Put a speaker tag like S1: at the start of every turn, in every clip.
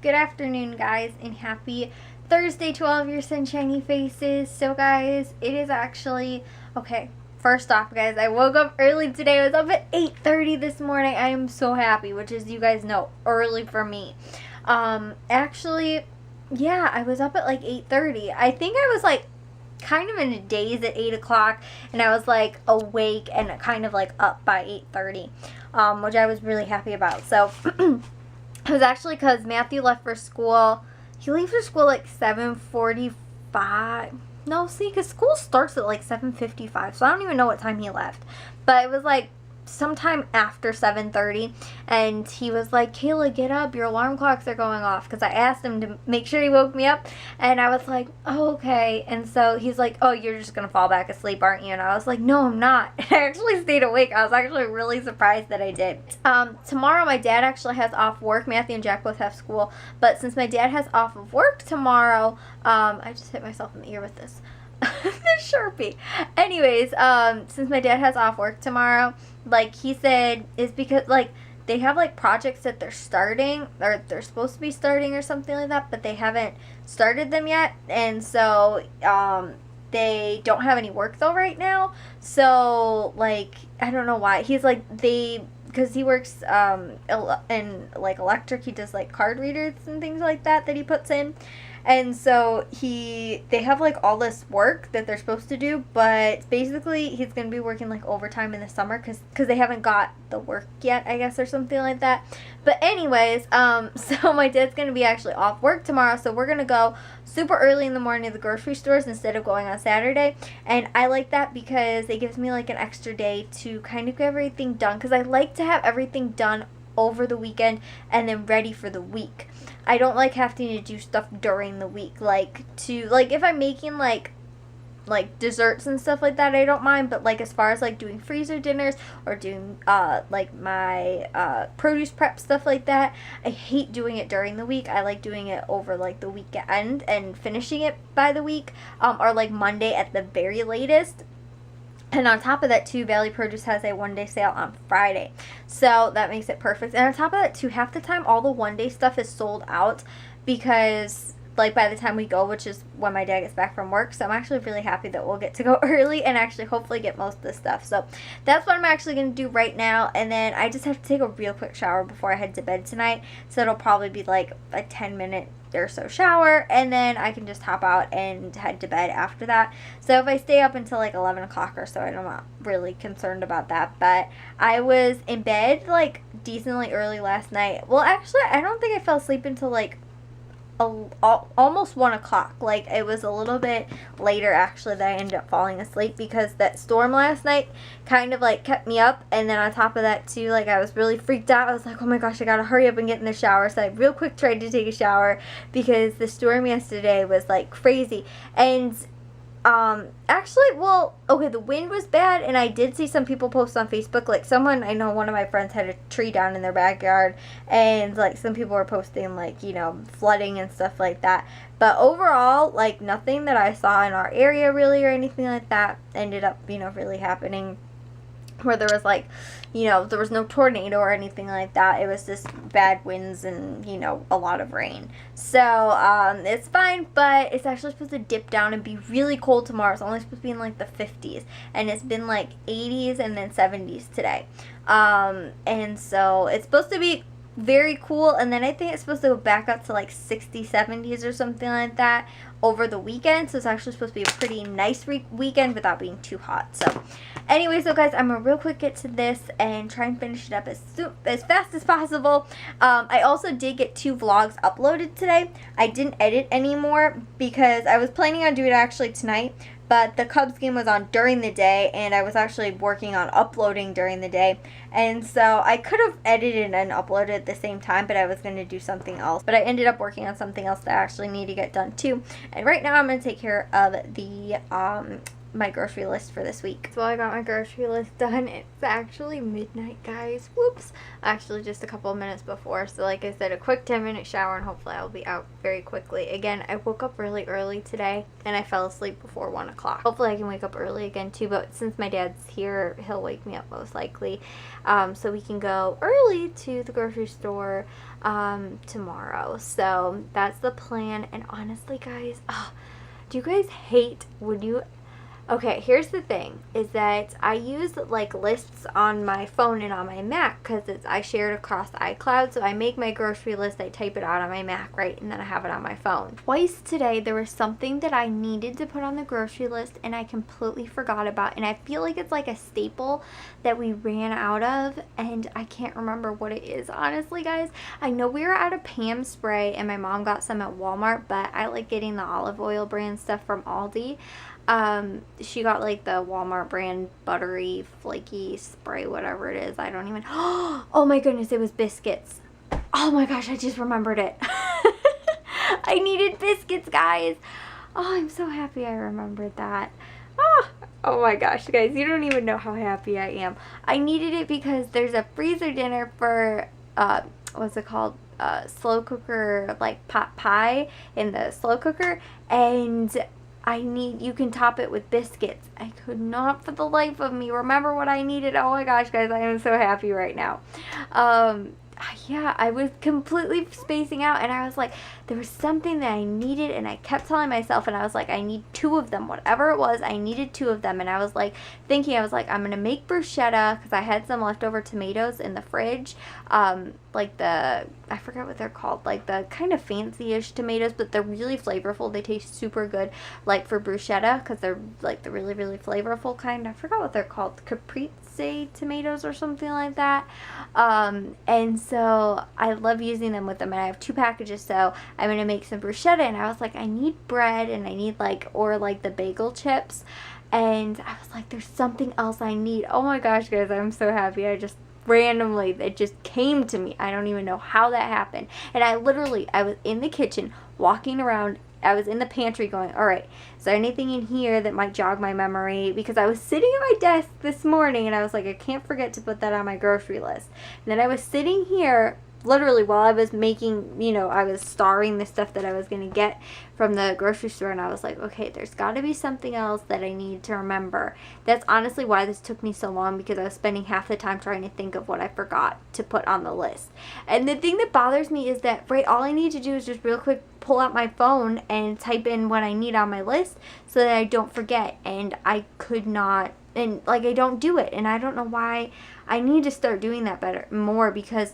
S1: Good afternoon, guys, and happy Thursday to all of your sunshiny faces. So, guys, it is actually, okay, first off, guys, I woke up early today. I was up at 8:30 this morning. I am so happy, which is, you guys know, early for me. Actually, yeah, I was up at like 8:30. I think I was like kind of in a daze at 8 o'clock, and I was like awake and kind of like up by 8:30, which I was really happy about. So, it was actually because Matthew left for school. He leaves for school like 7:45. No, see, because school starts at like 7:55, so I don't even know what time he left. But it was like sometime after 7:30, and he was like, Kayla, get up, your alarm clocks are going off, because I asked him to make sure he woke me up, and I was like, oh, okay. And so he's like, oh, you're just gonna fall back asleep, aren't you? And I was like, no, I'm not. And I actually stayed awake. I was actually really surprised that I did. Tomorrow my dad actually has off work. Matthew and Jack both have school, but since my dad has off of work tomorrow, I just hit myself in the ear with this the Sharpie. Anyways, since my dad has off work tomorrow, like he said, is because like they have like projects that they're starting, or they're supposed to be starting or something like that, but they haven't started them yet, and so they don't have any work though right now. So like I don't know why. He's like because he works in like electric, he does like card readers and things like that he puts in. And so they have like all this work that they're supposed to do, but basically he's going to be working like overtime in the summer because they haven't got the work yet, I guess, or something like that. But anyways, so my dad's going to be actually off work tomorrow, so we're going to go super early in the morning to the grocery stores instead of going on Saturday. And I like that because it gives me like an extra day to kind of get everything done, because I like to have everything done over the weekend and then ready for the week. I don't like having to do stuff during the week, like if I'm making like desserts and stuff like that, I don't mind, but like as far as like doing freezer dinners or doing like my produce prep stuff like that, I hate doing it during the week. I like doing it over like the weekend and finishing it by the week, or like Monday at the very latest. And on top of that, too, Valley Produce has a one-day sale on Friday. So that makes it perfect. And on top of that, too, half the time, all the one-day stuff is sold out because, like, by the time we go, which is when my dad gets back from work. So I'm actually really happy that we'll get to go early and actually hopefully get most of this stuff. So that's what I'm actually going to do right now. And then I just have to take a real quick shower before I head to bed tonight. So it'll probably be like a 10-minute or so shower, and then I can just hop out and head to bed after that. So if I stay up until like 11 o'clock or so, I'm not really concerned about that. But I was in bed like decently early last night. Well, actually, I don't think I fell asleep until like almost 1 o'clock. Like it was a little bit later actually that I ended up falling asleep, because that storm last night kind of like kept me up. And then on top of that too, like I was really freaked out. I was like, oh my gosh, I gotta hurry up and get in the shower. So I real quick tried to take a shower because the storm yesterday was like crazy. And actually, well, okay, the wind was bad, and I did see some people post on Facebook, like someone, I know one of my friends had a tree down in their backyard, and like some people were posting like, you know, flooding and stuff like that. But overall, like nothing that I saw in our area really or anything like that ended up, you know, really happening, where there was like, you know, there was no tornado or anything like that. It was just bad winds and, you know, a lot of rain. So, it's fine, but it's actually supposed to dip down and be really cold tomorrow. It's only supposed to be in like the 50s, and it's been like 80s and then 70s today. And so it's supposed to be very cool, and then I think it's supposed to go back up to like 60s, 70s or something like that over the weekend. So it's actually supposed to be a pretty nice weekend without being too hot. So anyway, so guys, I'm gonna real quick get to this and try and finish it up as fast as possible. I also did get 2 vlogs uploaded today. I didn't edit anymore because I was planning on doing it actually tonight, but the Cubs game was on during the day, and I was actually working on uploading during the day. And so I could have edited and uploaded at the same time, but I was going to do something else. But I ended up working on something else that I actually need to get done too. And right now I'm going to take care of the my grocery list for this week. So I got my grocery list done. It's actually midnight, guys. Whoops. Actually just a couple of minutes before. So like I said, a quick 10-minute shower and hopefully I'll be out very quickly. Again, I woke up really early today and I fell asleep before 1 o'clock. Hopefully I can wake up early again too, but since my dad's here, he'll wake me up most likely. So we can go early to the grocery store tomorrow. So that's the plan. And honestly, guys, do you guys hate when you... Okay, here's the thing, is that I use like lists on my phone and on my Mac because I share it across iCloud. So I make my grocery list, I type it out on my Mac, right, and then I have it on my phone. Twice today there was something that I needed to put on the grocery list and I completely forgot about, and I feel like it's like a staple that we ran out of and I can't remember what it is, honestly, guys. I know we were out of Pam spray and my mom got some at Walmart, but I like getting the olive oil brand stuff from Aldi. She got like the Walmart brand buttery flaky spray, whatever it is. I don't even... Oh my goodness, it was Biscuits. Oh my gosh, I just remembered it. I needed Biscuits, guys. Oh, I'm so happy I remembered that. Oh my gosh, guys, you don't even know how happy I am. I needed it because there's a freezer dinner for, what's it called? Slow cooker, like pot pie in the slow cooker, and you can top it with biscuits. I could not for the life of me remember what I needed. Oh my gosh, guys, I am so happy right now. Yeah, I was completely spacing out and I was like, there was something that I needed and I kept telling myself, and I was like, I need 2 of them, whatever it was, I needed 2 of them. And I was like thinking, I was like, I'm gonna make bruschetta because I had some leftover tomatoes in the fridge, like the, I forgot what they're called, like the kind of fancy-ish tomatoes, but they're really flavorful. They taste super good, like for bruschetta, because they're like the really, really flavorful kind. I forgot what they're called, caprese tomatoes or something like that. And so I love using them with them, and I have 2 packages, so I'm gonna make some bruschetta. And I was like, I need bread and I need like, or like the bagel chips, and I was like, there's something else I need. Oh my gosh, guys, I'm so happy. I just randomly, it just came to me. I don't even know how that happened. And I was in the kitchen walking around. I was in the pantry going, all right, is there anything in here that might jog my memory? Because I was sitting at my desk this morning and I was like, I can't forget to put that on my grocery list. And then I was sitting here literally while I was making, I was starring the stuff that I was going to get from the grocery store, and I was like, okay, there's got to be something else that I need to remember. That's honestly why this took me so long, because I was spending half the time trying to think of what I forgot to put on the list. And the thing that bothers me is that, right, all I need to do is just real quick pull out my phone and type in what I need on my list so that I don't forget, and I could not, and like I don't do it, and I don't know why. I need to start doing that more, because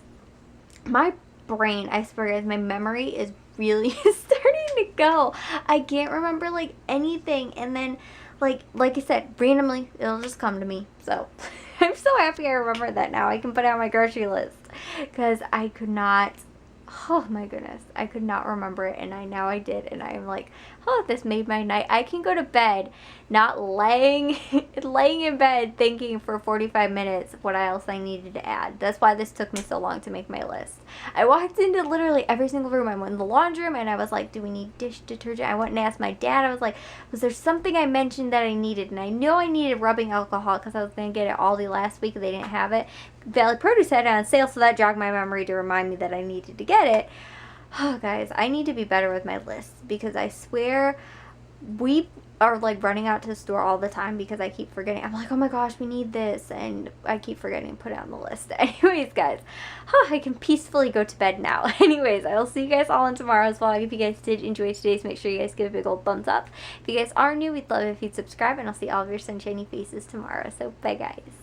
S1: my brain, I swear guys, my memory is really starting to go. I can't remember like anything, and then like I said, randomly it'll just come to me. So I'm so happy I remember that now. I can put it on my grocery list, because I could not, oh my goodness, I could not remember it, and now I did, and I'm like, oh, this made my night. I can go to bed not laying in bed thinking for 45 minutes what else I needed to add. That's why this took me so long to make my list. I walked into literally every single room. I went in the laundry room and I was like, do we need dish detergent? I went and asked my dad. I was like, was there something I mentioned that I needed? And I know I needed rubbing alcohol because I was going to get it Aldi last week and they didn't have it. Valley Produce had it on sale, so that jogged my memory to remind me that I needed to get it. Oh, guys, I need to be better with my lists, because I swear we are like running out to the store all the time because I keep forgetting. I'm like, oh my gosh, we need this, and I keep forgetting to put it on the list. Anyways, guys, I can peacefully go to bed now. Anyways, I'll see you guys all in tomorrow's vlog. If you guys did enjoy today's, make sure you guys give a big old thumbs up. If you guys are new, we'd love it if you'd subscribe, and I'll see all of your sunshiny faces tomorrow. So bye, guys.